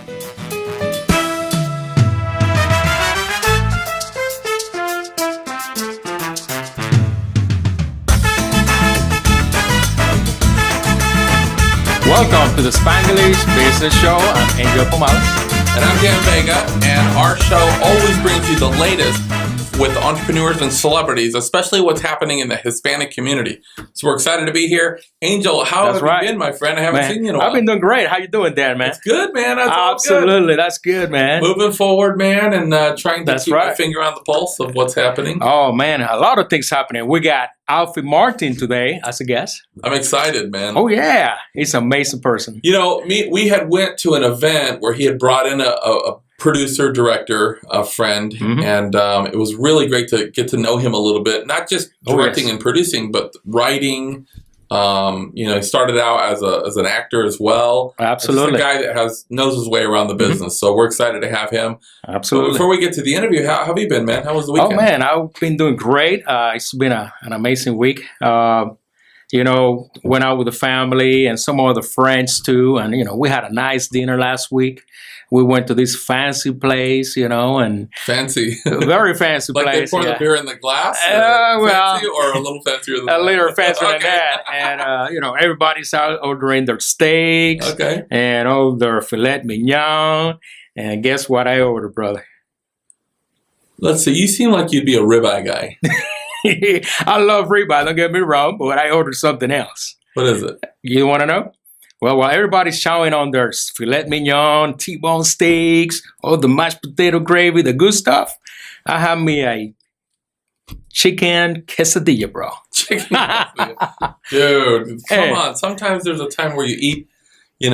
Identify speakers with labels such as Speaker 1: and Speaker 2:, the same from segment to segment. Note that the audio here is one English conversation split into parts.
Speaker 1: Welcome to the Spanglish Business Show. I'm Angel Pomales.
Speaker 2: And I'm Dan Vega, and our show always brings you the latest with entrepreneurs and celebrities, especially what's happening in the Hispanic community. So we're excited to be here. Angel, how have you been, my friend? I haven't seen you in a while.
Speaker 1: I've been doing great. How you doing, Dan, man?
Speaker 2: It's good, man. That's
Speaker 1: Absolutely.
Speaker 2: Good.
Speaker 1: That's good, man.
Speaker 2: Moving forward, man, and trying to keep my finger on the pulse of what's happening.
Speaker 1: Oh, man, a lot of things happening. We got Alfie Martin today as a guest.
Speaker 2: I'm excited, man.
Speaker 1: Oh, yeah. He's an amazing person.
Speaker 2: You know, we had went to an event where he had brought in a producer, director, a friend, and it was really great to get to know him a little bit. Not just directing and producing, but writing. He started out as an actor as well.
Speaker 1: Absolutely,
Speaker 2: a guy that knows his way around the business. So we're excited to have him.
Speaker 1: Absolutely.
Speaker 2: But before we get to the interview, how have you been, man? How was the weekend?
Speaker 1: Oh man, I've been doing great. It's been an amazing week. Went out with the family and some other friends too, and we had a nice dinner last week. We went to this fancy place, and
Speaker 2: fancy,
Speaker 1: very fancy
Speaker 2: like
Speaker 1: place.
Speaker 2: Like they pour the beer in the glass. Fancy or a little fancier than that?
Speaker 1: A little fancier than that. And everybody's out ordering their steaks, and all their filet mignon. And guess what I ordered, brother?
Speaker 2: Let's see. You seem like you'd be a ribeye guy.
Speaker 1: I love ribeye. Don't get me wrong, but I ordered something else.
Speaker 2: What is it?
Speaker 1: You want to know? Well, while everybody's chowing on their filet mignon, T-bone steaks, all the mashed potato gravy, the good stuff, I have me a chicken quesadilla, bro. Chicken
Speaker 2: quesadilla. Dude, come on. Sometimes there's a time where you eat, steak,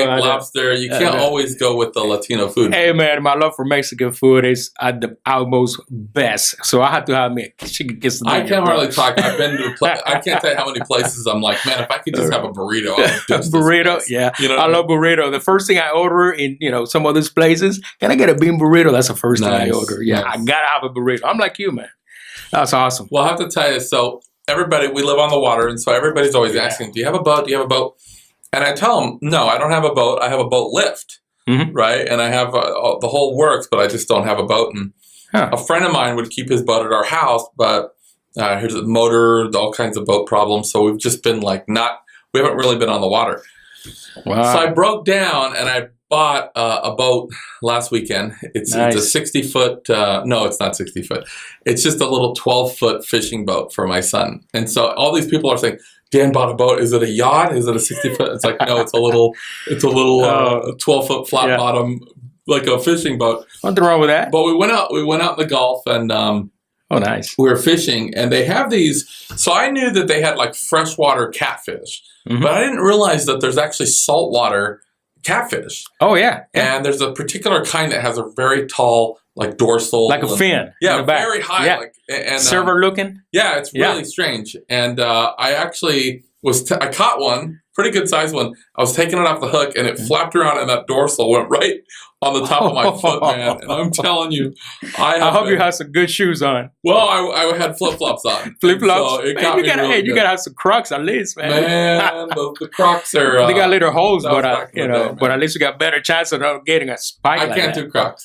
Speaker 2: lobster. You can't always go with the Latino food.
Speaker 1: Hey, man, my love for Mexican food is at the utmost best. So I have to have me a chicken quesadilla.
Speaker 2: I can't hardly talk. I've been to I can't tell you how many places I'm like, man, if I could just have a burrito.
Speaker 1: Burrito, yeah. I love burrito. The first thing I order in, some of these places, can I get a bean burrito? That's the first thing I order. Yeah, I got to have a burrito. I'm like you, man. That's awesome.
Speaker 2: Well, I have to tell you, so everybody, we live on the water, and so everybody's always asking, do you have a boat? Do you have a boat? And I tell them, no, I don't have a boat. I have a boat lift, right? And I have the whole works, but I just don't have a boat. And a friend of mine would keep his boat at our house, but here's a motor, all kinds of boat problems. So we've just been we haven't really been on the water. Wow. So I broke down and I bought a boat last weekend. It's a 60-foot, no, it's not 60 foot. It's just a little 12-foot fishing boat for my son. And so all these people are saying, Dan bought a boat. Is it a yacht? Is it a 60-foot? It's like, no, it's a little 12-foot flat bottom, like a fishing boat.
Speaker 1: Nothing wrong with that.
Speaker 2: But we went out in the Gulf and
Speaker 1: nice.
Speaker 2: We were fishing, and they have these. So I knew that they had like freshwater catfish, but I didn't realize that there's actually saltwater catfish.
Speaker 1: Oh yeah.
Speaker 2: And there's a particular kind that has a very tall, like dorsal,
Speaker 1: like a fin.
Speaker 2: Yeah, very high.
Speaker 1: Yeah. Silver looking.
Speaker 2: Yeah, it's really strange. And I actually I caught one, pretty good sized one. I was taking it off the hook, and it flapped around, and that dorsal went right on the top of my foot, man. And I'm telling you, I hope
Speaker 1: you had some good shoes on.
Speaker 2: Well, I had flip-flops on.
Speaker 1: Flip-flops?
Speaker 2: So it got me real good.
Speaker 1: You got to have some Crocs at least, man.
Speaker 2: Man, the Crocs are...
Speaker 1: they got little holes, but at least you got better chance of not getting a spike
Speaker 2: I can't do Crocs.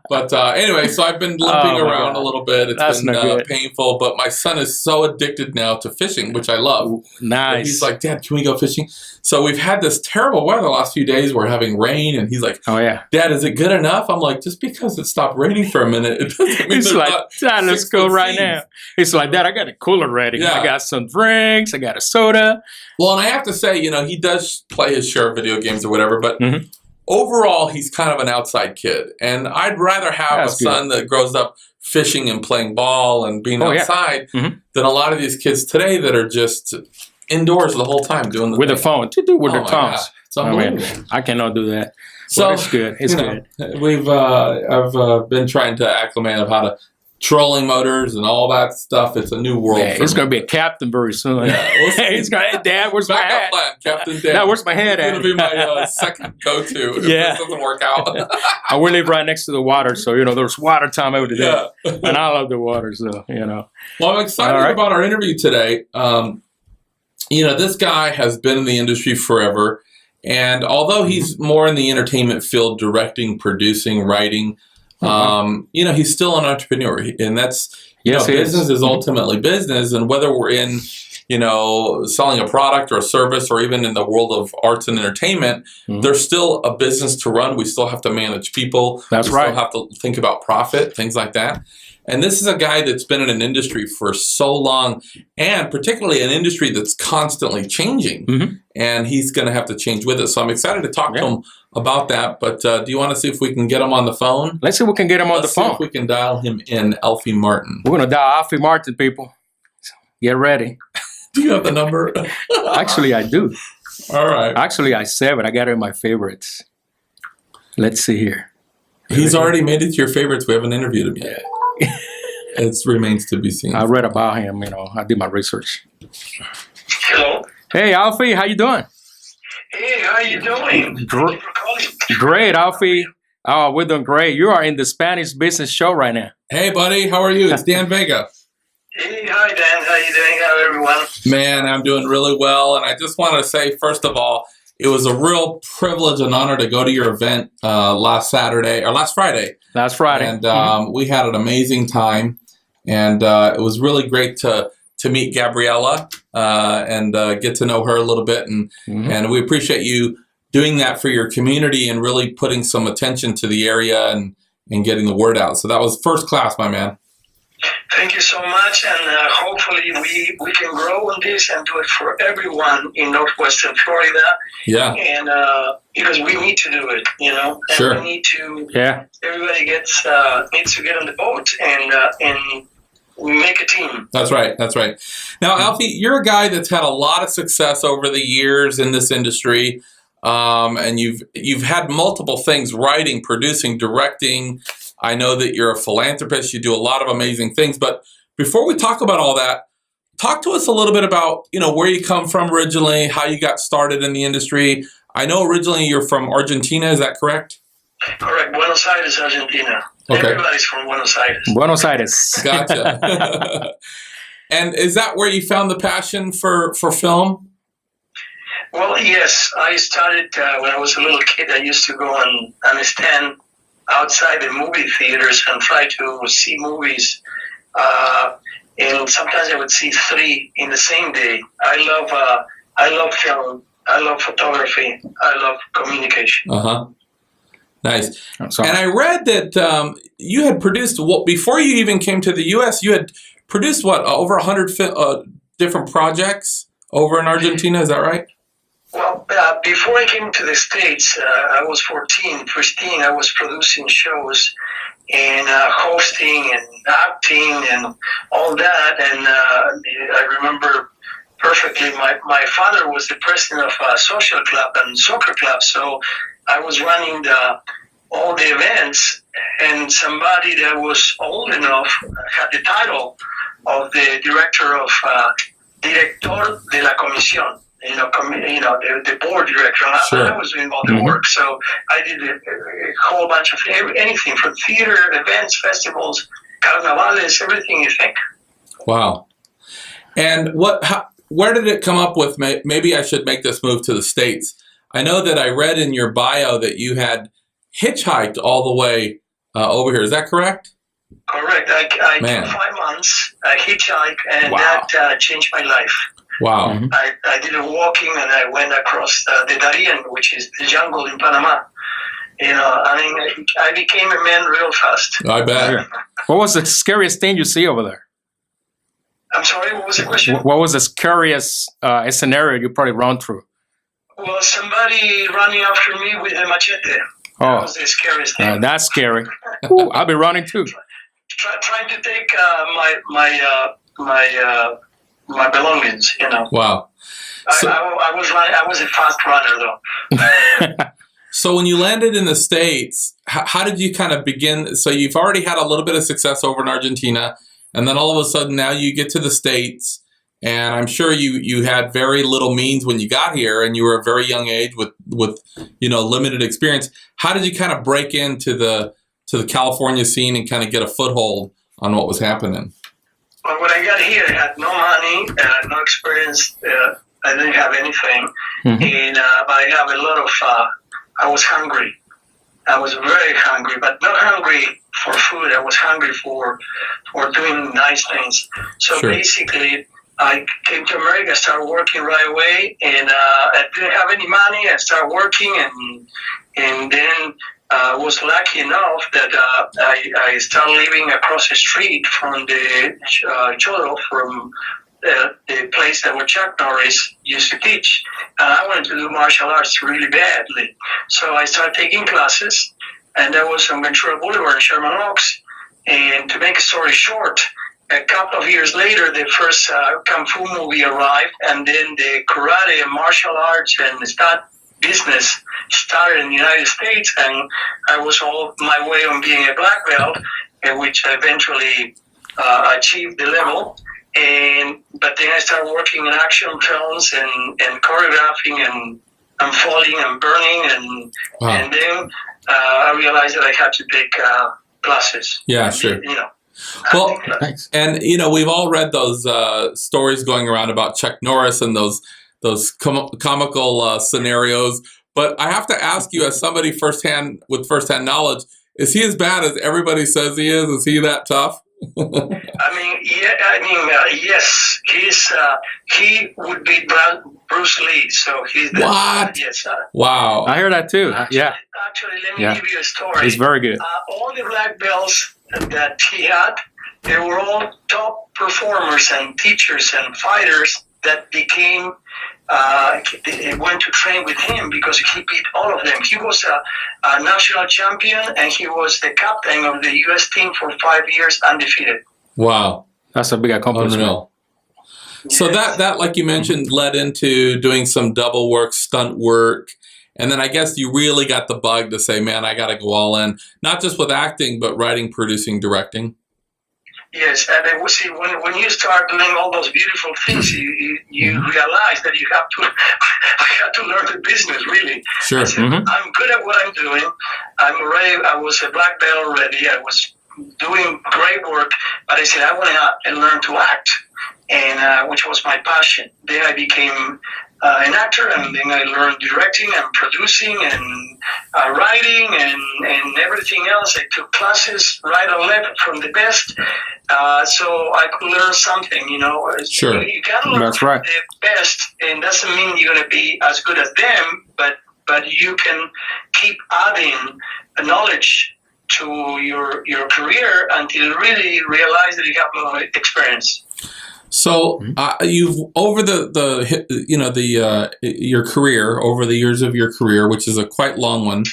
Speaker 2: But anyway, so I've been limping around a little bit. It's been painful, but my son is so addicted now to fishing, which I love.
Speaker 1: Ooh, nice.
Speaker 2: And he's like, Dad, can we go fishing? So we've had this terrible weather the last few days. We're having rain, and he's like, oh yeah, Dad, is it good enough? I'm like, just because it stopped raining for a minute, it doesn't mean
Speaker 1: it's like, Dad, let's go right now. He's like, Dad, I got a cooler ready. Yeah. I got some drinks. I got a soda.
Speaker 2: Well, and I have to say, he does play his share of video games or whatever, but overall, he's kind of an outside kid. And I'd rather have a son that grows up fishing and playing ball and being outside than a lot of these kids today that are just indoors the whole time doing the
Speaker 1: with
Speaker 2: thing.
Speaker 1: The phone with their thumbs.
Speaker 2: It's unbelievable.
Speaker 1: I cannot do that.
Speaker 2: So
Speaker 1: it's good. It's good.
Speaker 2: I've been trying to acclimate of how to trolling motors and all that stuff. It's a new world.
Speaker 1: Yeah, it's going to be a captain very soon. Yeah, he's going to, Dad, where's my hat?
Speaker 2: Plan, Captain Dan.
Speaker 1: Dad, where's my hat at?
Speaker 2: It's going to be my second go-to if this doesn't work out.
Speaker 1: We live right next to the water, so, there's water time every day. Yeah. And I love the water, so,
Speaker 2: Well, I'm excited about our interview today. This guy has been in the industry forever. And although he's more in the entertainment field, directing, producing, writing, he's still an entrepreneur. And that's, business is ultimately business. And whether we're in, selling a product or a service, or even in the world of arts and entertainment, there's still a business to run. We still have to manage people.
Speaker 1: That's right.
Speaker 2: We still have to think about profit, things like that. And this is a guy that's been in an industry for so long, and particularly an industry that's constantly changing. And he's going to have to change with it. So I'm excited to talk to him about that. But do you want to see if we can get him on the phone?
Speaker 1: Let's see if we can get him on the phone.
Speaker 2: See if we can dial him in, Alfie Martin.
Speaker 1: We're going to dial Alfie Martin, people. Get ready.
Speaker 2: Do you have the number?
Speaker 1: Actually, I do.
Speaker 2: All right.
Speaker 1: Actually, I save it. I got it in my favorites. Let's see here.
Speaker 2: He's already made it to your favorites. We haven't interviewed him yet. It remains to be seen.
Speaker 1: I read about him. I did my research.
Speaker 3: Hello.
Speaker 1: Hey, Alfie, how you doing?
Speaker 3: Hey, how you doing? Thank you for calling.
Speaker 1: Great, Alfie. Oh, we're doing great. You are in the Spanish business show right now.
Speaker 2: Hey, buddy. How are you? It's Dan Vega.
Speaker 3: Hey, hi, Dan. How you doing? How everyone?
Speaker 2: Man, I'm doing really well. And I just want to say, first of all, it was a real privilege and honor to go to your event last Friday.
Speaker 1: Last Friday.
Speaker 2: And we had an amazing time. And it was really great to meet Gabriella and get to know her a little bit. And we appreciate you doing that for your community and really putting some attention to the area and getting the word out. So that was first class, my man.
Speaker 3: Thank you so much. And hopefully we can grow on this and do it for everyone in Northwestern Florida.
Speaker 2: Yeah.
Speaker 3: And because we need to do it, And
Speaker 2: sure.
Speaker 3: we need to, everybody needs to get on the boat and we make a team.
Speaker 2: That's right. Now, Alfie, you're a guy that's had a lot of success over the years in this industry, and you've had multiple things: writing, producing, directing. I know that you're a philanthropist. You do a lot of amazing things. But before we talk about all that, talk to us a little bit about where you come from originally, how you got started in the industry. I know originally you're from Argentina. Is that correct?
Speaker 3: Correct. Buenos Aires, Argentina.
Speaker 2: Okay.
Speaker 3: Everybody's from Buenos Aires.
Speaker 1: Buenos Aires.
Speaker 2: Gotcha. And is that where you found the passion for film?
Speaker 3: Well, yes. I started when I was a little kid. I used to go on a stand outside the movie theaters and try to see movies. And sometimes I would see 3 in the same day. I love film. I love photography. I love communication.
Speaker 2: Nice. And I read that you had produced, before you even came to the U.S., you had produced, over 100 different projects over in Argentina. Is that right?
Speaker 3: Well, before I came to the States, I was 15, I was producing shows and hosting and acting and all that. And I remember perfectly, my father was the president of a social club and soccer club, so I was running all the events, and somebody that was old enough had the title of the director of Director de la Comisión, the board director.
Speaker 2: Sure.
Speaker 3: I was doing all the work, so I did a whole bunch of anything from theater, events, festivals, carnavales, everything you think.
Speaker 2: Wow. And where did it come up with, maybe I should make this move to the States? I know that I read in your bio that you had hitchhiked all the way over here. Is that correct?
Speaker 3: Correct. I took 5 months, I hitchhiked, and that changed my life.
Speaker 2: Wow.
Speaker 3: I did a walking, and I went across the Darien, which is the jungle in Panama. I became a man real fast.
Speaker 2: I bet.
Speaker 1: What was the scariest thing you see over there?
Speaker 3: I'm sorry, what was the question?
Speaker 1: What was the scariest scenario you probably run through?
Speaker 3: Well, somebody running after me with a machete. That was the scariest thing.
Speaker 1: That's scary. Ooh, I'll be running too.
Speaker 3: Trying to take my belongings,
Speaker 2: Wow. So,
Speaker 3: I was a fast runner, though.
Speaker 2: So when you landed in the States, how did you kind of begin? So you've already had a little bit of success over in Argentina, and then all of a sudden now you get to the States, and I'm sure you had very little means when you got here, and you were a very young age with limited experience. How did you kind of break into the California scene and kind of get a foothold on what was happening?
Speaker 3: Well, when I got here, I had no money, no experience. I didn't have anything. and I have a lot of. I was hungry. I was very hungry, but not hungry for food. I was hungry for doing nice things. So basically, I came to America, started working right away, and I didn't have any money. I started working, and then was lucky enough that I started living across the street from the Cholo, from the place that where Chuck Norris used to teach. And I wanted to do martial arts really badly. So I started taking classes, and that was on Ventura Boulevard in Sherman Oaks. And to make a story short, a couple of years later, the first Kung Fu movie arrived, and then the karate and martial arts and that business started in the United States, and I was all my way on being a black belt, which I eventually achieved the level. But then I started working in action films and choreographing and falling and burning, and then I realized that I had to take classes.
Speaker 2: Yeah, sure. Well, and we've all read those stories going around about Chuck Norris and those comical scenarios. But I have to ask you, as somebody with firsthand knowledge, is he as bad as everybody says he is? Is he that tough?
Speaker 3: Yes. He would beat Bruce Lee. So he's the
Speaker 2: what?
Speaker 3: Yes.
Speaker 2: Wow.
Speaker 1: I heard that too.
Speaker 3: Actually, let me give you a story.
Speaker 1: He's very good.
Speaker 3: All the black belts that he had, they were all top performers and teachers and fighters that became. They went to train with him because he beat all of them. He was a national champion, and he was the captain of the U.S. team for 5 years undefeated.
Speaker 2: Wow.
Speaker 1: That's a big accomplishment.
Speaker 2: Yes. So that, like you mentioned, led into doing some double work, stunt work. And then I guess you really got the bug to say, man, I got to go all in, not just with acting, but writing, producing, directing.
Speaker 3: Yes, and then see when you start doing all those beautiful things, you realize that you have to. I had to learn the business really.
Speaker 2: Sure.
Speaker 3: I said, I'm good at what I'm doing. I was a black belt already. I was doing great work, but I said I want to learn to act, and which was my passion. Then I became an actor, and then I learned directing and producing and writing and everything else. I took classes right and left from the best, so I could learn something.
Speaker 2: Sure.
Speaker 3: You gotta learn from the best, and doesn't mean you're gonna be as good as them, but you can keep adding knowledge to your career until you really realize that you have more experience.
Speaker 2: So you've over your career, over the years of your career, which is a quite long one.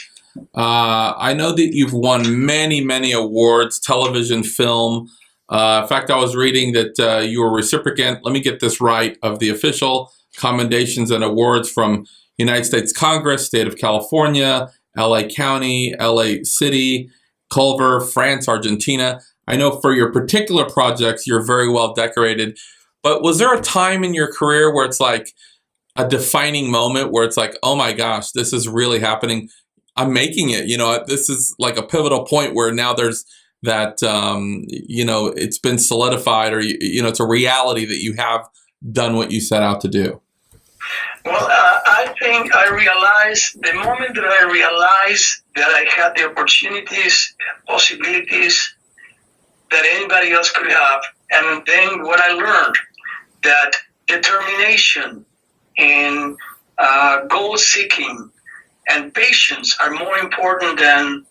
Speaker 2: I know that you've won many awards, television, film. In fact, I was reading that you were recipient. Let me get this right, of the official commendations and awards from United States Congress, State of California, LA County, LA City, Culver, France, Argentina. I know for your particular projects, you're very well decorated, but was there a time in your career where it's like a defining moment where it's like, oh my gosh, this is really happening. I'm making it, this is like a pivotal point where now there's that, it's been solidified, or, it's a reality that you have done what you set out to do.
Speaker 3: Well, I think I realized the moment that I realized that I had the opportunities, possibilities that anybody else could have. And then what I learned, that determination and goal seeking and patience are more important than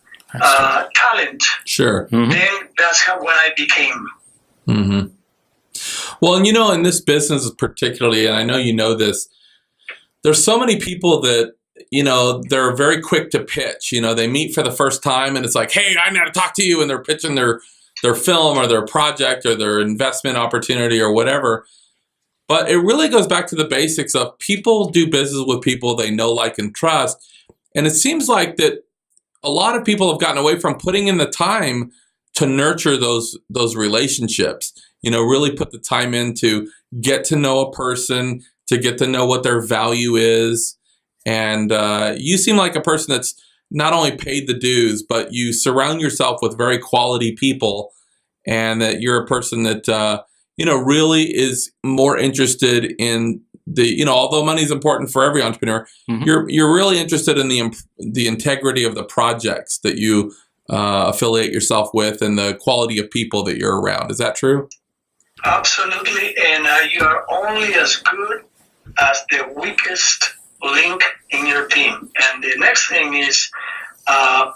Speaker 3: talent.
Speaker 2: Sure.
Speaker 3: Then that's when I became.
Speaker 2: Well, and in this business particularly, and I know you know this, there's so many people that, they're very quick to pitch. They meet for the first time and it's like, hey, I got to talk to you. And they're pitching their film or their project or their investment opportunity or whatever. But it really goes back to the basics of people do business with people they know, like, and trust. And it seems like that a lot of people have gotten away from putting in the time to nurture those relationships, really put the time in to get to know a person, to get to know what their value is. And you seem like a person that's not only paid the dues, but you surround yourself with very quality people, and that you're a person that, really is more interested in although money is important for every entrepreneur, you're really interested in the integrity of the projects that you affiliate yourself with and the quality of people that you're around. Is that true?
Speaker 3: Absolutely, and you are only as good as the weakest link in your team. And the next thing is, I'm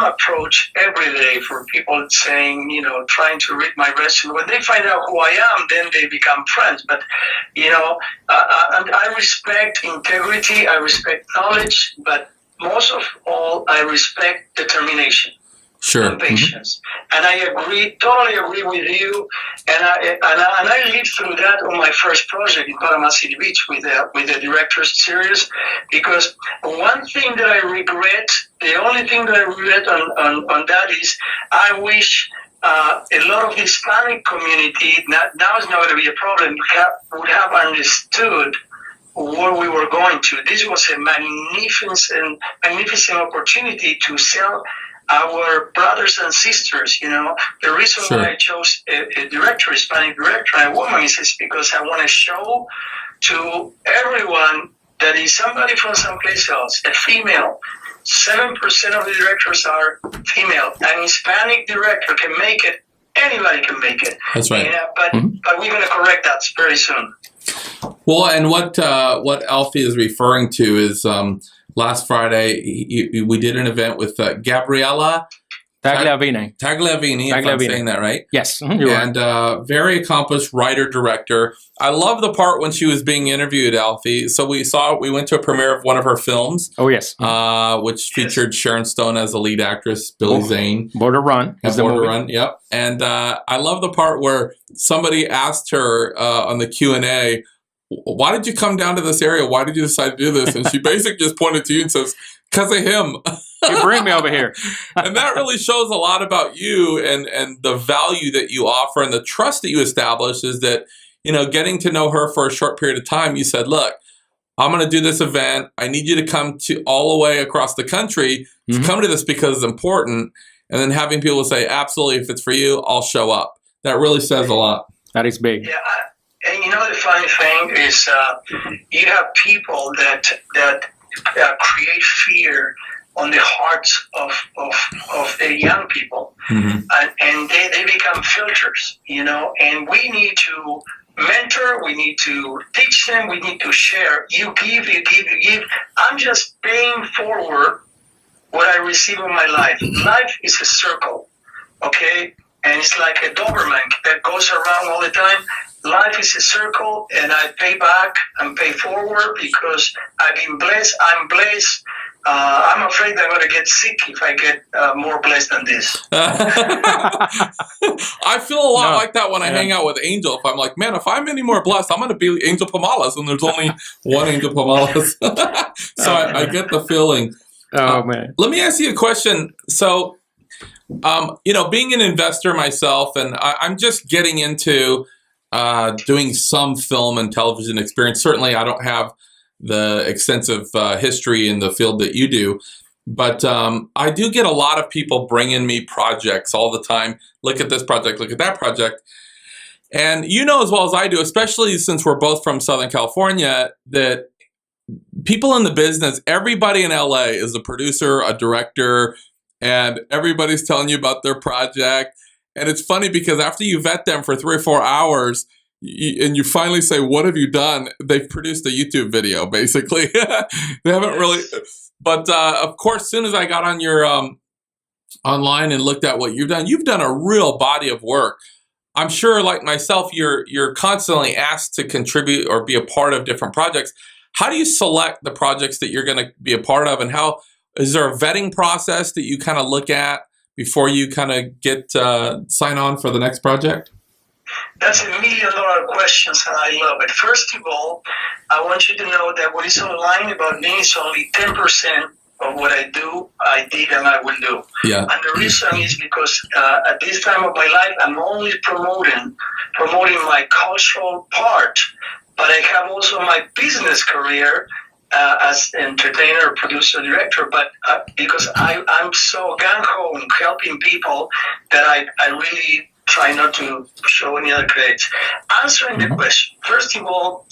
Speaker 3: approached every day for people saying, trying to read my resume. When they find out who I am, then they become friends. But, I respect integrity, I respect knowledge, but most of all, I respect determination.
Speaker 2: Sure.
Speaker 3: And patience. And I totally agree with you. And I lived through that on my first project in Panama City Beach with the director's series, because one thing that I regret, the only thing that I regret on that is I wish a lot of the Hispanic community, now is not going to be a problem, would have understood where we were going to. This was a magnificent opportunity to sell our brothers and sisters. The reason why I chose a director, Hispanic director, and a woman is because I want to show to everyone that is somebody from someplace else, a female. 7% of the directors are female. An Hispanic director can make it. Anybody can make it.
Speaker 2: That's right.
Speaker 3: But we're going to correct that very soon.
Speaker 2: Well, and what Alfie is referring to is last Friday we did an event with Gabriella
Speaker 1: Tagliavini.
Speaker 2: If I'm saying that right.
Speaker 1: Yes.
Speaker 2: And very accomplished writer-director. I love the part when she was being interviewed, Alfie. So we went to a premiere of one of her films.
Speaker 1: Oh, yes.
Speaker 2: Which featured Sharon Stone as the lead actress, Billy Zane.
Speaker 1: Border Run.
Speaker 2: Border Run, yep. And I love the part where somebody asked her on the Q&A, why did you come down to this area? Why did you decide to do this? And she basically just pointed to you and says, because of him.
Speaker 1: You bring me over here.
Speaker 2: And that really shows a lot about you and the value that you offer and the trust that you establish is that, getting to know her for a short period of time, you said, look, I'm going to do this event. I need you to come to all the way across the country to come to this because it's important. And then having people say, absolutely, if it's for you, I'll show up. That really says a lot.
Speaker 1: That is big.
Speaker 3: Yeah. And the funny thing is you have people that create fear on the hearts of the young people. And they become filters, and we need to mentor, we need to teach them, we need to share. You give. I'm just paying forward what I receive in my life. Life is a circle, okay? And it's like a Doberman that goes around all the time. Life is a circle, and I pay back and pay forward because I've been blessed. I'm blessed. I'm afraid I'm going to get sick if I get more blessed than this.
Speaker 2: I feel a lot like that when I hang out with Angel. If I'm like, man, if I'm any more blessed, I'm going to be Angel Pomales, and there's only one Angel Pomales. So I get the feeling.
Speaker 1: Oh, man.
Speaker 2: Let me ask you a question. So, being an investor myself, and I'm just getting into doing some film and television experience. Certainly, I don't have the extensive history in the field that you do, but I do get a lot of people bringing me projects all the time. Look at this project, look at that project. And you know as well as I do, especially since we're both from Southern California, that people in the business, everybody in LA is a producer, a director, and everybody's telling you about their project. And it's funny because after you vet them for 3 or 4 hours, and you finally say, what have you done? They've produced a YouTube video, basically. They haven't really. But of course, as soon as I got on your online and looked at what you've done a real body of work. I'm sure, like myself, you're constantly asked to contribute or be a part of different projects. How do you select the projects that you're going to be a part of, and how is there a vetting process that you kind of look at before you kind of get sign on for the next project?
Speaker 3: That's $1 million questions, and I love it. First of all, I want you to know that what is online about me is only 10% of what I do, I did, and I will do.
Speaker 2: Yeah.
Speaker 3: And the reason is because at this time of my life, I'm only promoting my cultural part, but I have also my business career as entertainer, producer, director. But because I'm so gung-ho in helping people that I really try not to show any other credits. Answering the question, first of all,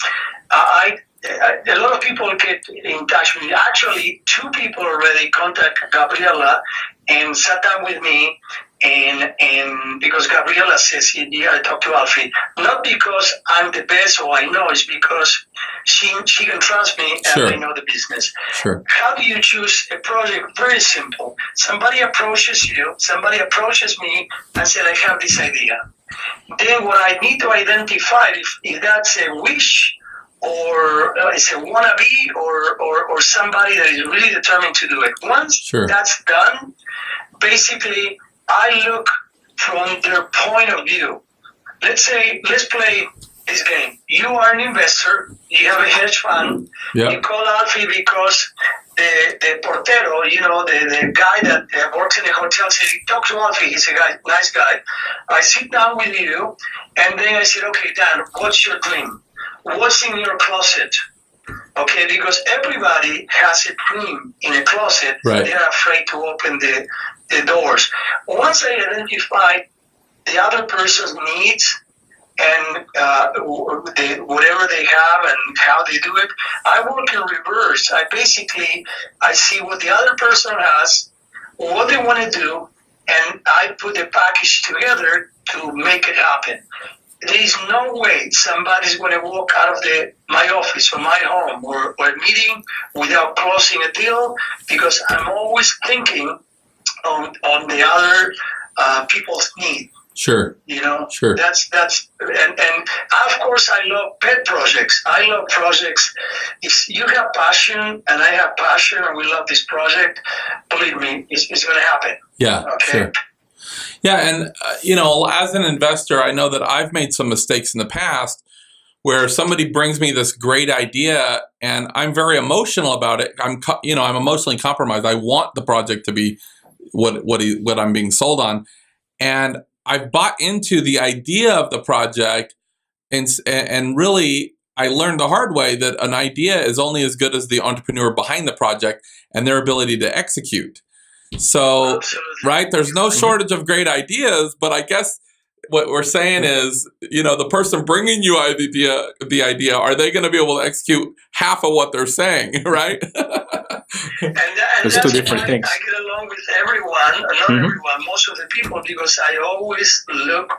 Speaker 3: a lot of people get in touch with me. Actually, 2 people already contacted Gabriela and sat down with me, and because Gabriela says, yeah, I talked to Alfie, not because I'm the best or I know, it's because she can trust me and I know the business.
Speaker 2: Sure.
Speaker 3: How do you choose a project? Very simple. Somebody approaches you, somebody approaches me and said, I have this idea. Then what I need to identify if that's a wish or it's a wannabe or somebody that is really determined to do it. Once that's done, basically I look from their point of view. Let's play this game. You are an investor, you have a hedge fund, you call Alfie because the portero, the guy that works in the hotel said, talk to Alfie, he's a nice guy. I sit down with you and then I said, okay, Dan, what's your dream? What's in your closet? Okay, because everybody has a dream in a closet.
Speaker 2: Right.
Speaker 3: They're afraid to open the doors. Once I identify the other person's needs and whatever they have and how they do it, I work in reverse. I see what the other person has, what they want to do, and I put the package together to make it happen. There is no way somebody's going to walk out of my office or my home or a meeting without closing a deal, because I'm always thinking on the other people's need.
Speaker 2: Sure. Sure.
Speaker 3: That's and of course I love pet projects. I love projects. If you have passion and I have passion and we love this project, believe me, it's going to happen.
Speaker 2: Yeah.
Speaker 3: Okay.
Speaker 2: Sure. Yeah, and as an investor, I know that I've made some mistakes in the past where somebody brings me this great idea and I'm very emotional about it. I'm emotionally compromised. I want the project to be what I'm being sold on, and I've bought into the idea of the project, and really I learned the hard way that an idea is only as good as the entrepreneur behind the project and their ability to execute. So, right, there's no shortage of great ideas, but I guess what we're saying is, the person bringing you the idea, are they going to be able to execute half of what they're saying, right?
Speaker 3: and
Speaker 1: There's 2 different things.
Speaker 3: I get along with everyone, not everyone, most of the people, because I always look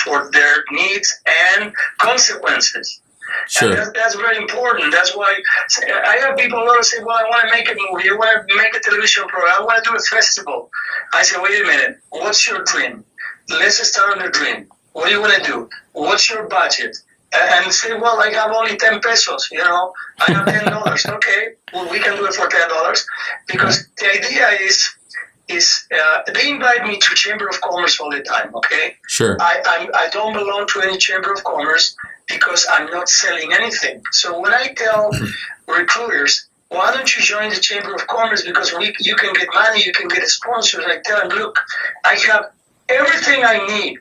Speaker 3: for their needs and consequences.
Speaker 2: Sure.
Speaker 3: And that's very important. That's why I have people a lot say, well, I want to make a movie, I want to make a television program, I want to do a festival. I say, wait a minute, what's your dream? Let's start on the dream. What do you want to do? What's your budget? And say, well, I have only 10 pesos, I have $10. Okay, well, we can do it for $10. Because the idea is they invite me to Chamber of Commerce all the time, okay?
Speaker 2: Sure.
Speaker 3: I don't belong to any Chamber of Commerce because I'm not selling anything. So when I tell recruiters, why don't you join the Chamber of Commerce, because you can get money, you can get sponsors, I tell them, look, I have everything I need.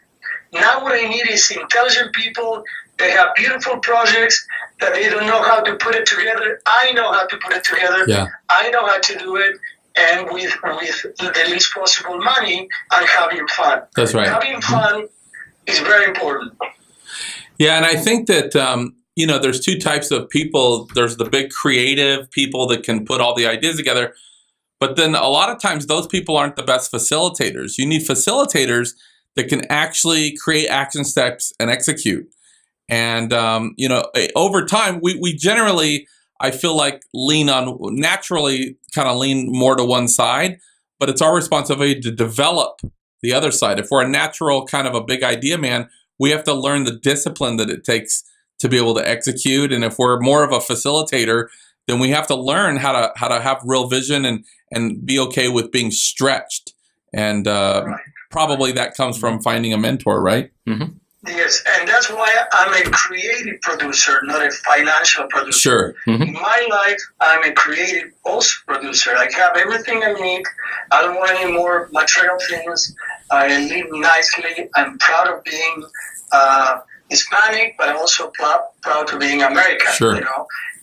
Speaker 3: Now what I need is intelligent people. They have beautiful projects that they don't know how to put it together. I know how to put it together.
Speaker 2: Yeah.
Speaker 3: I know how to do it, and with the least possible money and having fun.
Speaker 2: That's right.
Speaker 3: Having fun is very important.
Speaker 2: Yeah, and I think that there's 2 types of people. There's the big creative people that can put all the ideas together, but then a lot of times those people aren't the best facilitators. You need facilitators that can actually create action steps and execute. And over time, we generally, I feel like, naturally kind of lean more to one side, but it's our responsibility to develop the other side. If we're a natural kind of a big idea man, we have to learn the discipline that it takes to be able to execute. And if we're more of a facilitator, then we have to learn how to have real vision and be okay with being stretched. And probably that comes from finding a mentor, right? Mm-hmm.
Speaker 3: Yes, and that's why I'm a creative producer, not a financial producer.
Speaker 2: Sure. Mm-hmm.
Speaker 3: In my life, I'm a creative also producer. I have everything I need. I don't want any more material things. I live nicely. I'm proud of being Hispanic, but I'm also proud of being American.
Speaker 2: Sure.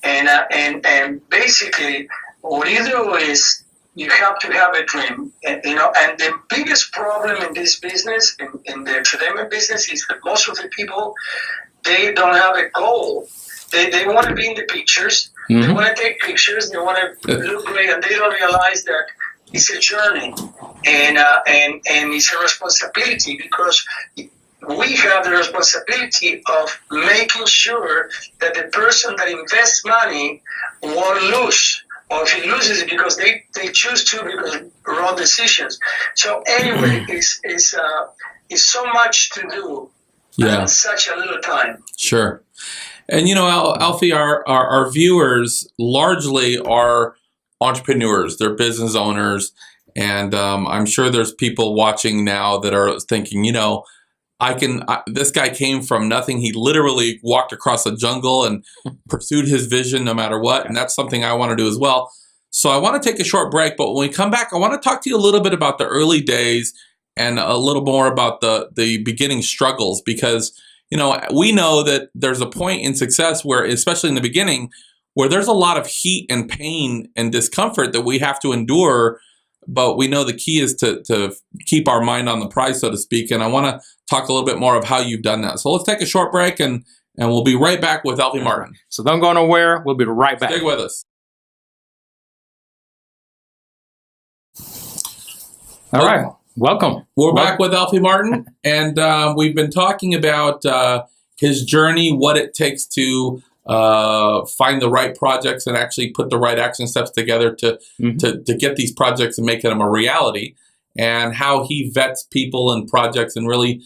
Speaker 3: And basically, what you do is you have to have a dream, and the biggest problem in this business, in the academic business, is that most of the people, they don't have a goal. They want to be in the pictures. Mm-hmm. They want to take pictures. They want to look great, and they don't realize that it's a journey, and it's a responsibility, because we have the responsibility of making sure that the person that invests money won't lose. Or if he loses it because they choose to, because wrong decisions. So anyway, it's so much to do in such a little time.
Speaker 2: Sure. And Alfie, our viewers largely are entrepreneurs. They're business owners, and I'm sure there's people watching now that are thinking, this guy came from nothing. He literally walked across a jungle and pursued his vision no matter what. And that's something I want to do as well. So I want to take a short break, but when we come back, I want to talk to you a little bit about the early days and a little more about the beginning struggles, because, we know that there's a point in success where, especially in the beginning, where there's a lot of heat and pain and discomfort that we have to endure. But we know the key is to keep our mind on the prize, so to speak. And I want to talk a little bit more of how you've done that. So let's take a short break, and we'll be right back with Alfie Martin.
Speaker 1: So don't go nowhere. We'll be right back.
Speaker 2: Stick with us.
Speaker 1: All right. Welcome.
Speaker 2: We're back with Alfie Martin, and we've been talking about his journey, what it takes to find the right projects and actually put the right action steps together to get these projects and make them a reality, and how he vets people and projects, and really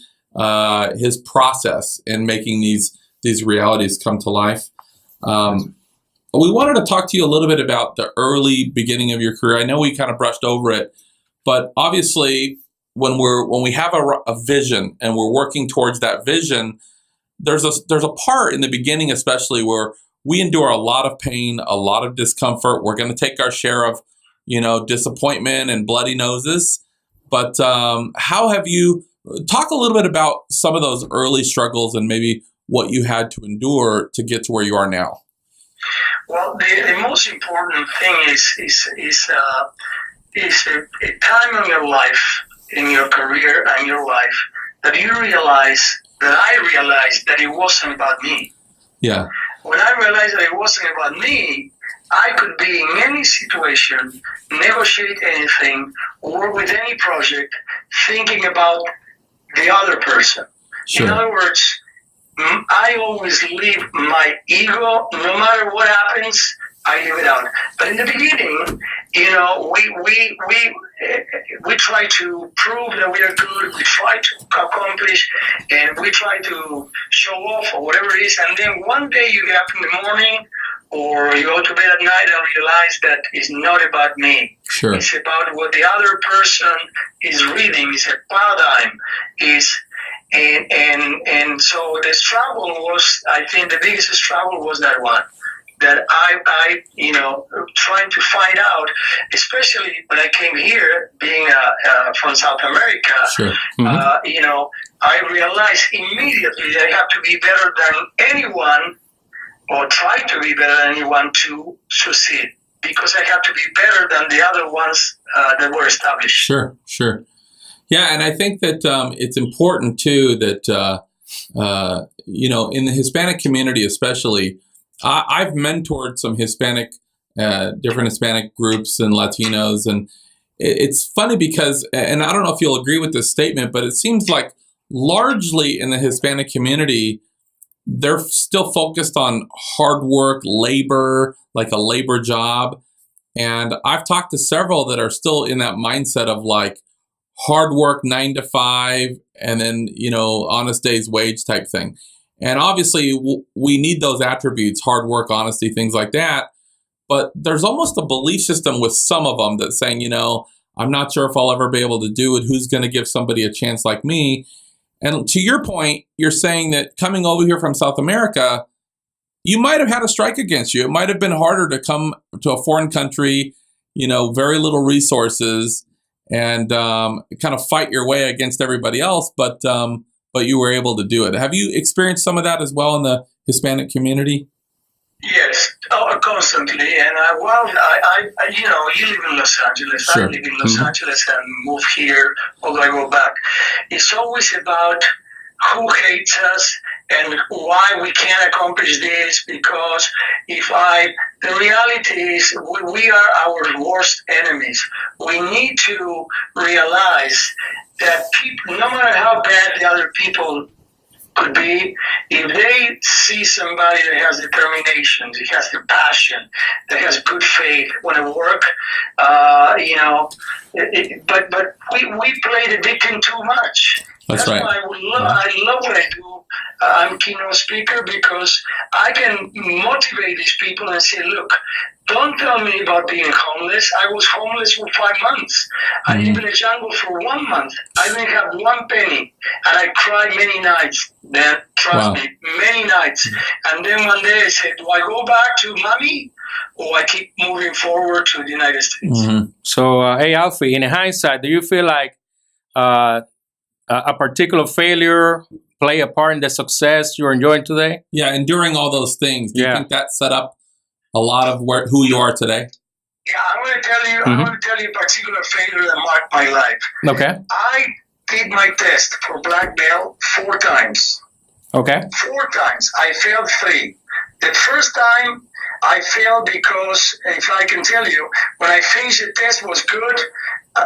Speaker 2: his process in making these realities come to life. We wanted to talk to you a little bit about the early beginning of your career. I know we kind of brushed over it, but obviously when we have a vision and we're working towards that vision, there's a part in the beginning, especially, where we endure a lot of pain, a lot of discomfort. We're going to take our share of, disappointment and bloody noses. But how have you talk a little bit about some of those early struggles and maybe what you had to endure to get to where you are now?
Speaker 3: Well, the most important thing is a time in your life, in your career and your life, that I realized that it wasn't about me.
Speaker 2: Yeah.
Speaker 3: When I realized that it wasn't about me, I could be in any situation, negotiate anything, work with any project, thinking about the other person. Sure. In other words, I always leave my ego, no matter what happens, I leave it out. But in the beginning, we try to prove that we are good, we try to accomplish, and we try to show off or whatever it is. And then one day you get up in the morning or you go to bed at night and realize that it's not about me.
Speaker 2: Sure.
Speaker 3: It's about what the other person is reading. It's a paradigm. And so the struggle was, I think the biggest struggle was that one. That I trying to find out, especially when I came here, being from South America,
Speaker 2: sure. Mm-hmm.
Speaker 3: I realized immediately that I have to be better than anyone, or try to be better than anyone to succeed, because I have to be better than the other ones that were established.
Speaker 2: Sure. Yeah, and I think that it's important too that in the Hispanic community, especially. I've mentored some different Hispanic groups and Latinos, and it's funny because, and I don't know if you'll agree with this statement, but it seems like largely in the Hispanic community, they're still focused on hard work, labor, like a labor job. And I've talked to several that are still in that mindset of like hard work, 9 to 5, and then, honest day's wage type thing. And obviously, we need those attributes, hard work, honesty, things like that. But there's almost a belief system with some of them that's saying, I'm not sure if I'll ever be able to do it. Who's going to give somebody a chance like me? And to your point, you're saying that coming over here from South America, you might have had a strike against you. It might have been harder to come to a foreign country, very little resources, and kind of fight your way against everybody else. But you were able to do it. Have you experienced some of that as well in the Hispanic community?
Speaker 3: Yes, constantly. And you know, you live in Los Angeles.
Speaker 2: Sure.
Speaker 3: I live in Los Angeles and move here, although I go back. It's always about who hates us and why we can't accomplish this. Because the reality is we are our worst enemies. We need to realize that people, no matter how bad the other people could be, if they see somebody that has determination, that has the passion, that has good faith, want to work, you know, but we play the victim too much.
Speaker 2: That's right.
Speaker 3: Why I love what I do. I'm a keynote speaker because I can motivate these people and say, look, don't tell me about being homeless. I was homeless for 5 months. I lived in the jungle for 1 month. I didn't have one penny. And I cried many nights. Then, trust me, many nights. And then one day I said, do I go back to mommy or I keep moving forward to the United States?
Speaker 1: So, hey, Alfie, in hindsight, do you feel like a particular failure play a part in the success you're enjoying today?
Speaker 2: Yeah, and during all those things, do you think that set up a lot of who you are today?
Speaker 3: Yeah, I'm going to tell you. I'm going to tell you a particular failure that marked my life.
Speaker 1: Okay.
Speaker 3: I did my test for black belt 4 times.
Speaker 1: Okay.
Speaker 3: 4 times. I failed 3. The first time I failed because, if I can tell you, when I finished the test was good.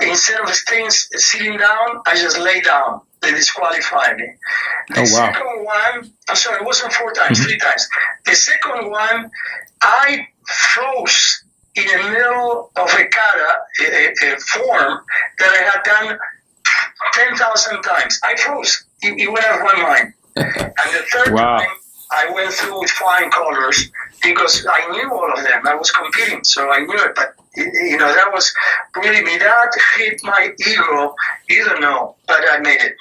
Speaker 3: Instead of sitting down, I just lay down. They disqualified me. The second one, I'm sorry, it wasn't 4 times, 3 times. The second one, I froze in the middle of a kata, a form that I had done 10,000 times. I froze. It went out of my mind. And the third time, I went through with flying colors because I knew all of them. I was competing, so I knew it. But, you know, that was really me. That hit my ego. You don't know, but I made it.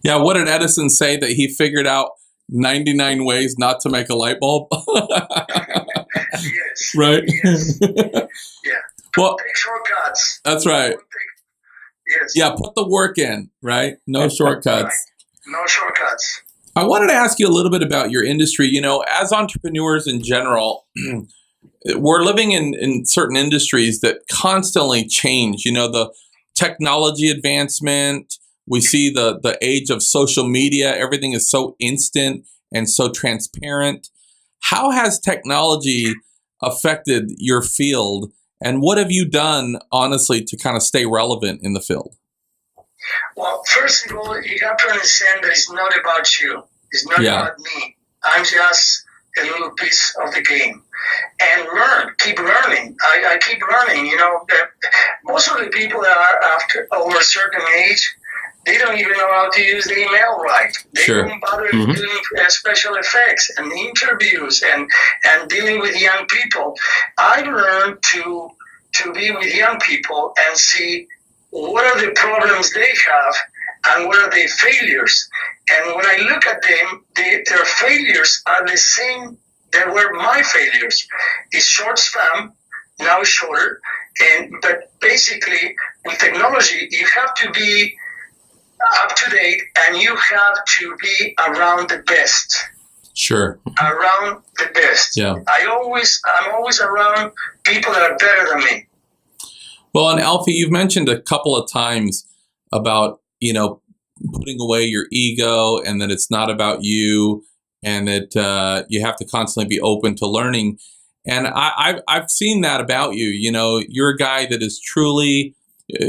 Speaker 2: Yeah, what did Edison say that he figured out 99 ways not to make a light bulb?
Speaker 3: Yes.
Speaker 2: Right?
Speaker 3: Yes. Yeah.
Speaker 2: Well,
Speaker 3: take shortcuts.
Speaker 2: That's right.
Speaker 3: Yes.
Speaker 2: Yeah, put the work in, right? No shortcuts.
Speaker 3: Right. No shortcuts.
Speaker 2: I wanted to ask you a little bit about your industry. You know, as entrepreneurs in general, we're living in certain industries that constantly change. You know, the technology advancement, we see the age of social media, everything is so instant and so transparent. How has technology affected your field, and what have you done, honestly, to kind of stay relevant in the field?
Speaker 3: Well, first of all, you have to understand that it's not about you. It's not about me. I'm just a little piece of the game. And keep learning. I keep learning. You know, most of the people that are over a certain age, they don't even know how to use the email right. They don't bother doing special effects and interviews and dealing with young people. I learned to be with young people and see what are the problems they have and what are their failures. And when I look at them, their failures are the same that were my failures. It's short span, now shorter. But basically, with technology, you have to be up to date and you have to be around the best.
Speaker 2: Sure.
Speaker 3: Around the best.
Speaker 2: Yeah.
Speaker 3: I'm always around people that are better than me.
Speaker 2: Well, and Alfie, you've mentioned a couple of times about, you know, putting away your ego and that it's not about you and that you have to constantly be open to learning. And I've seen that about you. You know, you're a guy that is truly,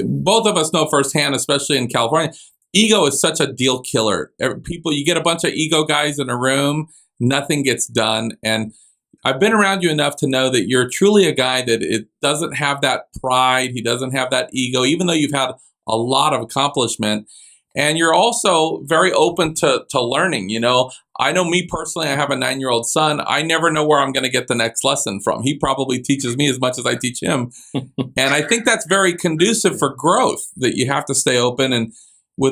Speaker 2: both of us know firsthand, especially in California, ego is such a deal killer. You get a bunch of ego guys in a room, nothing gets done. And I've been around you enough to know that you're truly a guy that it doesn't have that pride. He doesn't have that ego, even though you've had a lot of accomplishment. And you're also very open to learning. You know, I know me personally, I have a 9-year-old son. I never know where I'm going to get the next lesson from. He probably teaches me as much as I teach him. And I think that's very conducive for growth, that you have to stay open. And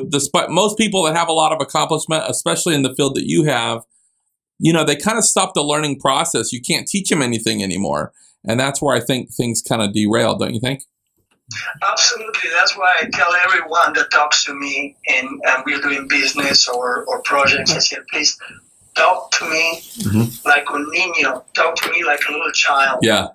Speaker 2: despite most people that have a lot of accomplishment, especially in the field that you have, you know, they kind of stop the learning process. You can't teach them anything anymore. And that's where I think things kind of derail, don't you think?
Speaker 3: Absolutely. That's why I tell everyone that talks to me and we're doing business or projects, I say, please talk to me like un niño, talk to me like a little child.
Speaker 2: Yeah.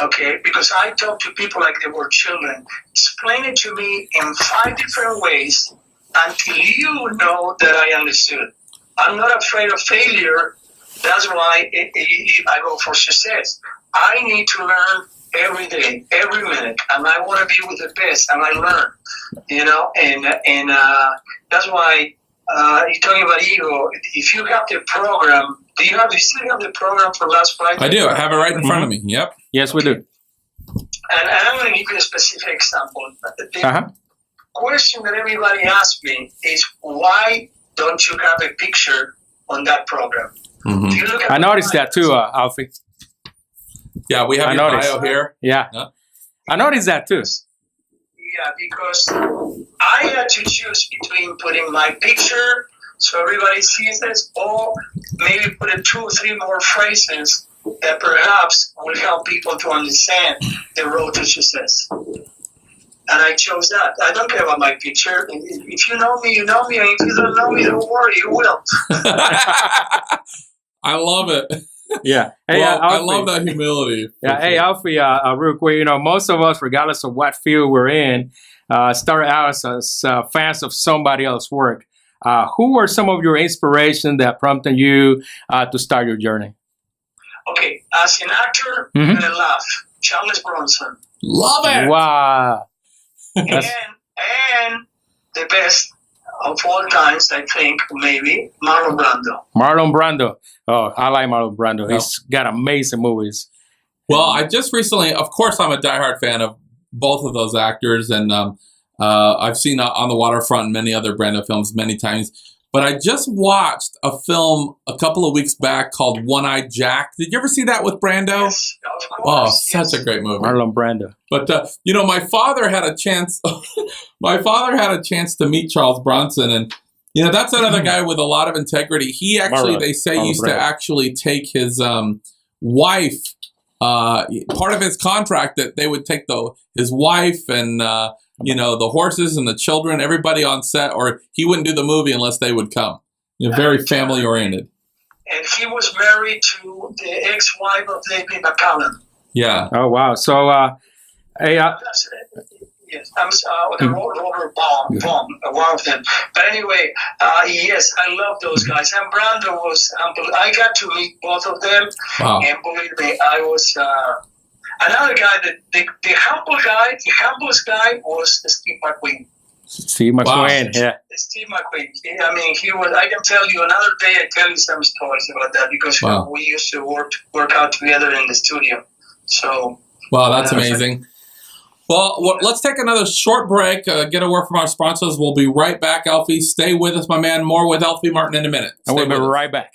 Speaker 3: Okay, because I talk to people like they were children. Explain it to me in 5 different ways until you know that I understood. I'm not afraid of failure. That's why I go for success. I need to learn every day, every minute, and I want to be with the best, and I learn, and that's why you're talking about ego. If you have the program, do you still have the program for Last Friday?
Speaker 2: I do. I have it right in front of me. Yep.
Speaker 1: Yes, we do.
Speaker 3: And I'm going to give you a specific example. The question that everybody asks me is, why don't you have a picture on that program?
Speaker 1: I noticed that too, Alfie.
Speaker 2: Yeah, we have your bio here.
Speaker 1: Yeah. I noticed that too.
Speaker 3: Yeah, because I had to choose between putting my picture so everybody sees this, or maybe put 2 or 3 more phrases that perhaps will help people to understand the road to success. And I chose that. I don't care about my picture. If you know me, you know me. And if you don't know me, don't worry, you will.
Speaker 2: I love it.
Speaker 1: Yeah. Hey,
Speaker 2: well,
Speaker 1: Alfie,
Speaker 2: I love that humility.
Speaker 1: Yeah. Hey, Alfie, real quick, most of us, regardless of what field we're in, start out as fans of somebody else's work. Who were some of your inspirations that prompted you to start your journey?
Speaker 3: Okay. As an actor, you're going to laugh. Charles Bronson.
Speaker 2: Love it.
Speaker 1: Wow.
Speaker 3: and the best of all times, I think, maybe, Marlon Brando.
Speaker 1: Marlon Brando. Oh, I like Marlon Brando. He's got amazing movies.
Speaker 2: Well, I just recently, of course, I'm a diehard fan of both of those actors, and I've seen On the Waterfront and many other Brando films many times. But I just watched a film a couple of weeks back called One-Eyed Jack. Did you ever see that with Brando?
Speaker 3: Yes, of course.
Speaker 2: Such a great movie.
Speaker 1: Marlon Brando.
Speaker 2: But my father had a chance. My father had a chance to meet Charles Bronson, and that's another guy with a lot of integrity. He actually, they say, used to actually take his wife. Part of his contract that they would take his wife and the horses and the children, everybody on set, or he wouldn't do the movie unless they would come. Very family oriented.
Speaker 3: And he was married to the ex-wife of David McCallum.
Speaker 2: Yeah.
Speaker 1: Oh wow. So,
Speaker 3: yes, the Robert Baum, one of them. But anyway, yes, I love those guys. And Brando was I got to meet both of them.
Speaker 2: Wow.
Speaker 3: And believe me, I was another guy. The humblest guy was Steve McQueen.
Speaker 1: Steve McQueen,
Speaker 2: wow.
Speaker 1: Yeah.
Speaker 3: Steve McQueen. I mean, he was. I can tell you another day. I tell you some stories about that because we used to work out together in the studio. So.
Speaker 2: Wow, that's amazing. Well, let's take another short break, get a word from our sponsors. We'll be right back, Alfie. Stay with us, my man. More with Alfie Martin in a minute.
Speaker 1: And we'll be right back.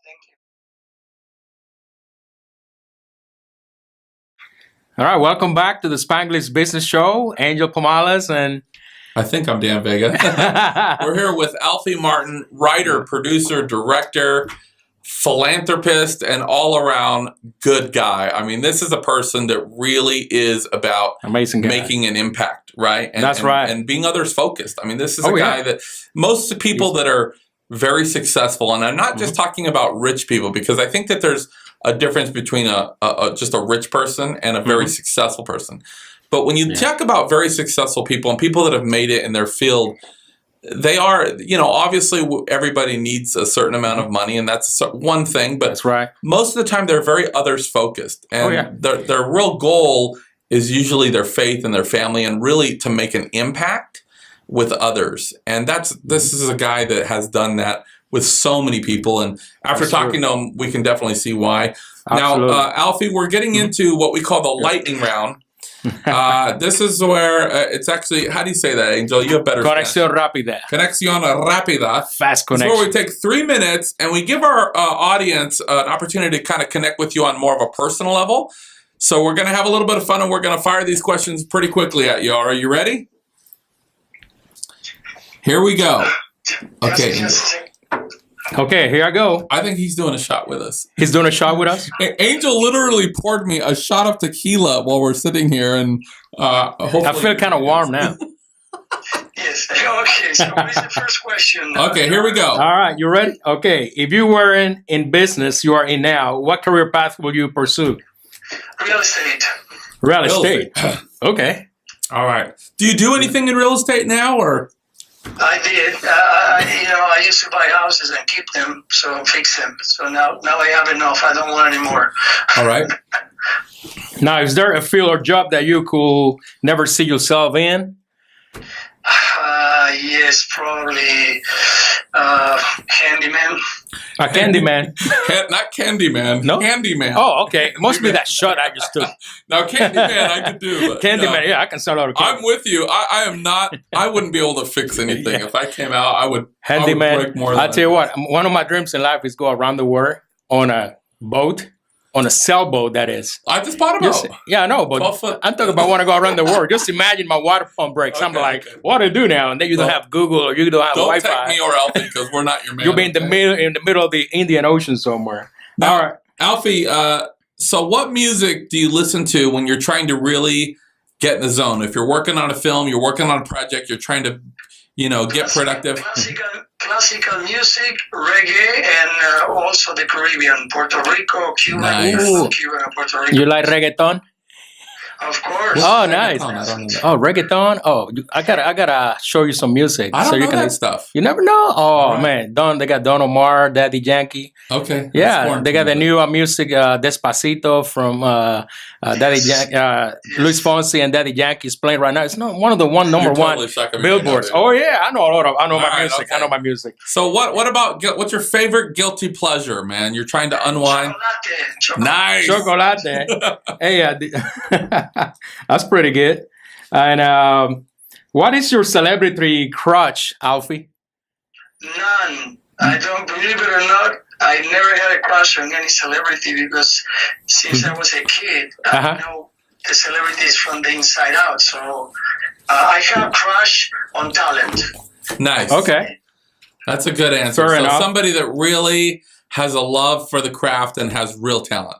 Speaker 3: Thank you.
Speaker 1: All right, welcome back to the Spanglish Business Show. Angel Pomales and...
Speaker 2: I think I'm Dan Vega. We're here with Alfie Martin, writer, producer, director, philanthropist, and all-around good guy. I mean, this is a person that really is about
Speaker 1: amazing guy.
Speaker 2: Making an impact, right?
Speaker 1: That's right.
Speaker 2: And being others-focused. I mean, this is a guy that most people that are very successful, and I'm not just talking about rich people, because I think that there's a difference between just a rich person and a very successful person. But when you talk about very successful people and people that have made it in their field, they are, obviously everybody needs a certain amount of money, and that's one thing. But
Speaker 1: that's right.
Speaker 2: Most of the time, they're very others focused, and their real goal is usually their faith and their family, and really to make an impact with others. And this is a guy that has done that with so many people. And after talking to him, we can definitely see why. Absolutely. Now, Alfie, we're getting into what we call the lightning round. This is where it's actually, how do you say that, Angel? You have better
Speaker 1: Conexión rápida.
Speaker 2: Conexión rápida.
Speaker 1: Fast connection.
Speaker 2: It's where we take 3 minutes and we give our audience an opportunity to kind of connect with you on more of a personal level. So we're going to have a little bit of fun, and we're going to fire these questions pretty quickly at you. Are you ready? Here we go. Okay.
Speaker 1: Okay, here I go.
Speaker 2: I think he's doing a shot with us.
Speaker 1: He's doing a shot with us?
Speaker 2: Angel literally poured me a shot of tequila while we're sitting here, and hopefully...
Speaker 1: I feel kind of warm now.
Speaker 3: Yes. Okay, so what is the first question?
Speaker 2: Okay, here we go.
Speaker 1: All right, you ready? Okay, if you were in business you are in now, what career path will you pursue?
Speaker 3: Real estate.
Speaker 1: Real estate. Okay.
Speaker 2: All right. Do you do anything in real estate now, or?
Speaker 3: I did. I used to buy houses and keep them, so fix them. So now I have enough. I don't want any more.
Speaker 2: All right.
Speaker 1: Now, is there a field or job that you could never see yourself in?
Speaker 3: Yes, probably handyman.
Speaker 1: A candyman.
Speaker 2: Not Candyman.
Speaker 1: No?
Speaker 2: Handyman.
Speaker 1: Oh, okay. It must be that shot I just took.
Speaker 2: Now, Candyman I could do. But,
Speaker 1: Candyman, yeah, I can start out.
Speaker 2: I'm with you. I am not. I wouldn't be able to fix anything. If I came out, I would.
Speaker 1: Handyman.
Speaker 2: I would break more than
Speaker 1: I'll tell you what. One of my dreams in life is go around the world on a boat. On a sailboat, that is.
Speaker 2: I just bought a boat.
Speaker 1: Yeah, I know, but
Speaker 2: 12-foot.
Speaker 1: I'm talking about want to go around the world. Just imagine my water pump breaks. I'm like, what do I do now? And then you don't have Google or you don't have
Speaker 2: Don't
Speaker 1: Wi-Fi.
Speaker 2: take me or Alfie because we're not your man.
Speaker 1: You'll be in the middle of the Indian Ocean somewhere.
Speaker 2: Now,
Speaker 1: all right,
Speaker 2: Alfie. So, what music do you listen to when you're trying to really get in the zone? If you're working on a film, you're working on a project, you're trying to, get productive.
Speaker 3: Classical music, reggae, and also the Caribbean, Puerto Rico, Cuba,
Speaker 2: Nice.
Speaker 3: Cuba and Puerto Rico.
Speaker 1: you like reggaeton?
Speaker 3: Of course.
Speaker 1: Oh, nice.
Speaker 2: I don't know that.
Speaker 1: Oh, reggaeton. Oh, I gotta show you some music
Speaker 2: I don't
Speaker 1: so
Speaker 2: know
Speaker 1: you can.
Speaker 2: that stuff.
Speaker 1: You never know. Oh
Speaker 2: Right.
Speaker 1: man, they got Don Omar, Daddy Yankee.
Speaker 2: Okay.
Speaker 1: Yeah, they got the new music, Despacito from Daddy Yankee, Luis Fonsi and Daddy Yankee is playing right now. It's not one of the number one billboards. Oh yeah, I know my
Speaker 2: Alright,
Speaker 1: music.
Speaker 2: okay.
Speaker 1: I know my music.
Speaker 2: So what about what's your favorite guilty pleasure, man? You're trying to unwind.
Speaker 3: Chocolate.
Speaker 2: Nice.
Speaker 1: Chocolate. Hey, that's pretty good. And what is your celebrity crush, Alfie?
Speaker 3: None. I don't believe it or not. I never had a crush on any celebrity because since I was a kid, I know the celebrities from the inside out. So I have a crush on talent.
Speaker 2: Nice.
Speaker 1: Okay.
Speaker 2: That's a good answer.
Speaker 1: Fair
Speaker 2: so
Speaker 1: enough.
Speaker 2: somebody that really has a love for the craft and has real talent.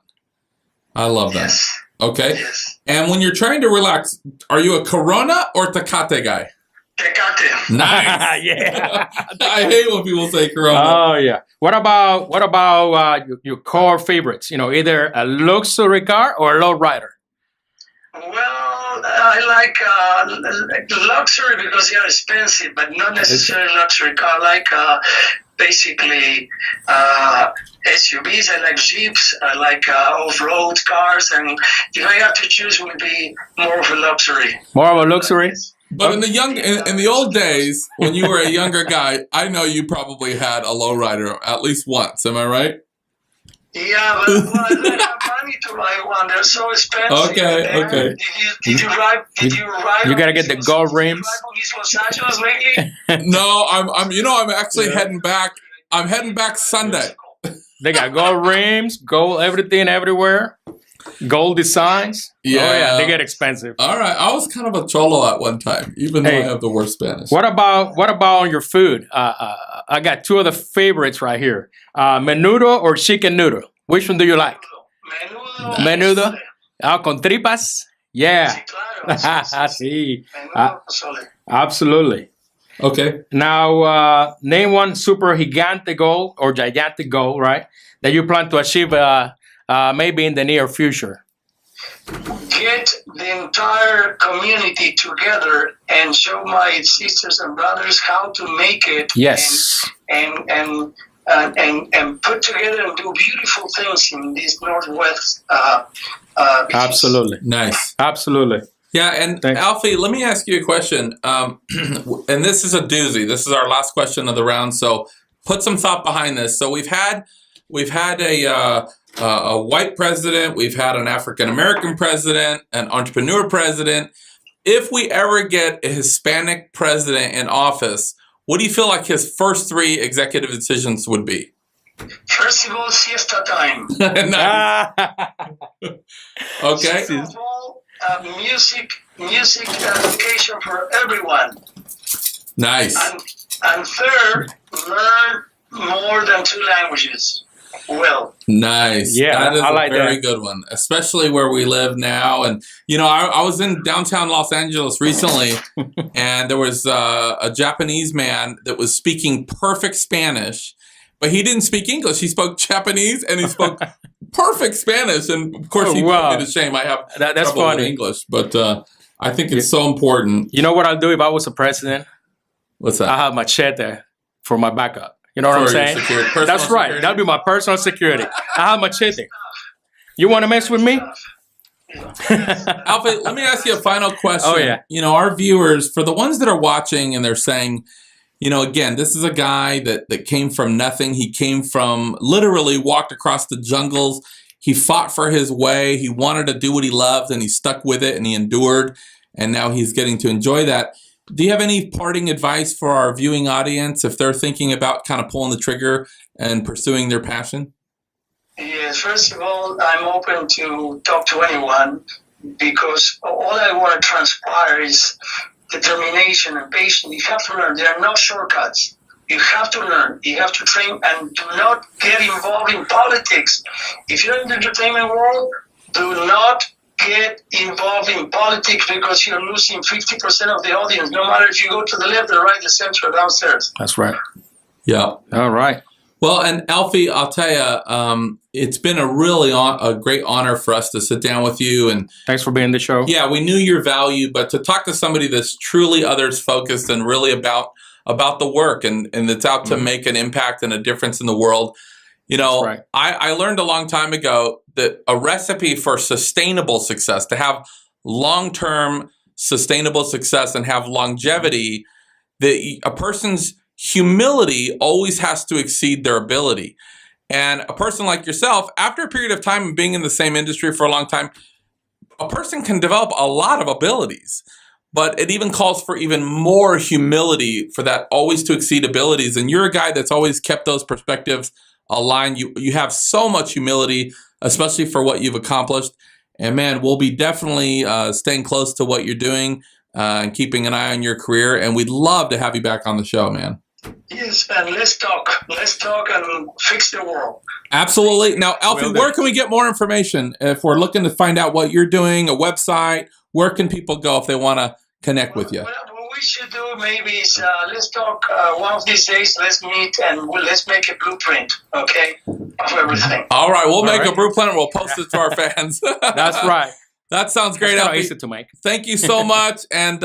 Speaker 2: I love that.
Speaker 3: Yes.
Speaker 2: Okay.
Speaker 3: Yes.
Speaker 2: And when you're trying to relax, are you a Corona or Tecate guy?
Speaker 3: Tecate.
Speaker 2: Nice.
Speaker 1: Yeah.
Speaker 2: I hate when people say Corona.
Speaker 1: Oh yeah. What about your car favorites? Either a luxury car or a low rider.
Speaker 3: Well, I like luxury because they are expensive, but not necessarily luxury car. I like basically SUVs. I like Jeeps. I like off-road cars. And if I have to choose, it would be more of a luxury.
Speaker 1: More of a luxury.
Speaker 2: But in the old days, when you were a younger guy, I know you probably had a lowrider at least once. Am I right?
Speaker 3: Yeah, but I don't have money to buy one. They're so expensive.
Speaker 2: Okay.
Speaker 3: Did you ride?
Speaker 1: You gotta get the gold rims.
Speaker 3: Did you ride on these Los Angeles lately?
Speaker 2: No, I'm actually heading back. I'm heading back Sunday.
Speaker 1: They got gold rims, gold everything everywhere, gold designs.
Speaker 2: Yeah.
Speaker 1: Oh yeah, they get expensive.
Speaker 2: All right, I was kind of a cholo at one time, even though I have the worst Spanish.
Speaker 1: What about on your food? I got two of the favorites right here: menudo or chicken noodle. Which one do you like? Menudo. Con tripas. Yeah.
Speaker 3: Sí, claro.
Speaker 1: Sí.
Speaker 3: Menudo pozole.
Speaker 1: Absolutely.
Speaker 2: Okay.
Speaker 1: Now, name one super gigante goal or gigantic goal, right, that you plan to achieve maybe in the near future.
Speaker 3: Get the entire community together and show my sisters and brothers how to make it.
Speaker 1: Yes.
Speaker 3: And put together and do beautiful things in this Northwest.
Speaker 1: Absolutely.
Speaker 2: Nice.
Speaker 1: Absolutely.
Speaker 2: Yeah, and
Speaker 1: Thanks.
Speaker 2: Alfie, let me ask you a question. And this is a doozy. This is our last question of the round. So put some thought behind this. So we've had a white president. We've had an African American president, an entrepreneur president. If we ever get a Hispanic president in office, what do you feel like his first three executive decisions would be?
Speaker 3: First of all, siesta time.
Speaker 2: Nice. Okay.
Speaker 3: Second of all, music education for everyone.
Speaker 2: Nice.
Speaker 3: And third, learn more than 2 languages. well.
Speaker 2: Nice.
Speaker 1: Yeah,
Speaker 2: that is
Speaker 1: I like
Speaker 2: a very
Speaker 1: that.
Speaker 2: good one, especially where we live now. And, you know, I was in downtown Los Angeles recently, and there was a Japanese man that was speaking perfect Spanish, but he didn't speak English. He spoke Japanese, and he spoke perfect Spanish. And, of course, he put me to shame. I have
Speaker 1: that's
Speaker 2: trouble with
Speaker 1: funny.
Speaker 2: English, but I think it's so important.
Speaker 1: You know what I'll do if I was a president?
Speaker 2: What's that?
Speaker 1: I have machete for my backup. You know what I'm
Speaker 2: For your
Speaker 1: saying?
Speaker 2: security- personal
Speaker 1: That's right.
Speaker 2: security?
Speaker 1: That'll be my personal security. I have machete. You want to mess with me?
Speaker 2: Alfie, let me ask you a final question.
Speaker 1: Oh, yeah.
Speaker 2: You know, our viewers, for the ones that are watching and they're saying, you know, again, this is a guy that came from nothing. He came from, literally walked across the jungles. He fought for his way. He wanted to do what he loved, and he stuck with it, and he endured, and now he's getting to enjoy that. Do you have any parting advice for our viewing audience if they're thinking about kind of pulling the trigger and pursuing their passion?
Speaker 3: Yes, first of all, I'm open to talk to anyone because all I want to transpire is determination and patience. You have to learn. There are no shortcuts. You have to learn. You have to train, and do not get involved in politics. If you're in the entertainment world, do not get involved in politics because you're losing 50% of the audience, no matter if you go to the left, the right, the center, or downstairs.
Speaker 1: That's right.
Speaker 2: Yeah.
Speaker 1: All right.
Speaker 2: Well, and Alfie, I'll tell you, it's been a great honor for us to sit down with you. And
Speaker 1: Thanks for being on the show.
Speaker 2: yeah, we knew your value, but to talk to somebody that's truly others focused and really about the work and that's out to make an impact and a difference in the world. You know,
Speaker 1: That's right.
Speaker 2: I learned a long time ago that a recipe for sustainable success, to have long-term sustainable success and have longevity, that a person's humility always has to exceed their ability. And a person like yourself, after a period of time of being in the same industry for a long time, a person can develop a lot of abilities. But it even calls for even more humility for that always to exceed abilities. And you're a guy that's always kept those perspectives aligned. You have so much humility, especially for what you've accomplished. And man, we'll be definitely staying close to what you're doing and keeping an eye on your career. And we'd love to have you back on the show, man.
Speaker 3: Yes, and let's talk. Let's talk and fix the world.
Speaker 2: Absolutely. Now, Alfie,
Speaker 1: Will do.
Speaker 2: where can we get more information? If we're looking to find out what you're doing, a website, where can people go if they want to connect with you?
Speaker 3: What we should do maybe is let's talk one of these days. Let's meet and let's make a blueprint, okay, of everything.
Speaker 2: All right, we'll make
Speaker 1: right.
Speaker 2: a blueprint and we'll post it to our fans.
Speaker 1: That's right.
Speaker 2: That sounds great,
Speaker 1: It's not
Speaker 2: Alfie.
Speaker 1: easy to make.
Speaker 2: Thank you so much, and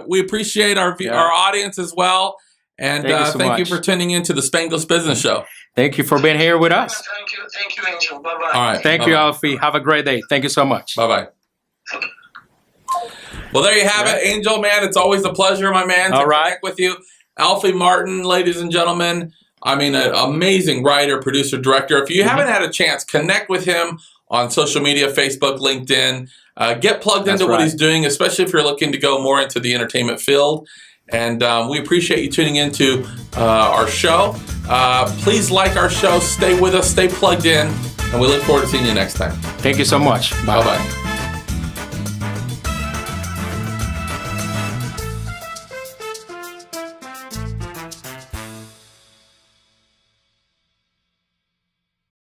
Speaker 2: we appreciate our audience as well. And
Speaker 1: Thank you so
Speaker 2: thank you
Speaker 1: much.
Speaker 2: for tuning into the Spanglish Business Show.
Speaker 1: Thank you for being here with us.
Speaker 3: Thank you, Angel. Bye bye.
Speaker 2: All right.
Speaker 1: Thank you, Alfie. Have a great day. Thank you so much.
Speaker 2: Bye-bye. Well, there you have it, Angel, man. It's always a pleasure, my man, to
Speaker 1: All right.
Speaker 2: connect with you. Alfie Martin, ladies and gentlemen. I mean, an amazing writer, producer, director. If you haven't had a chance, connect with him on social media, Facebook, LinkedIn. Get plugged into what he's doing, especially if you're looking to go more into the entertainment field. And we appreciate you tuning into our show. Please like our show. Stay with us. Stay plugged in. And we look forward to seeing you next time.
Speaker 1: Thank you so much. Bye.
Speaker 2: Bye-bye.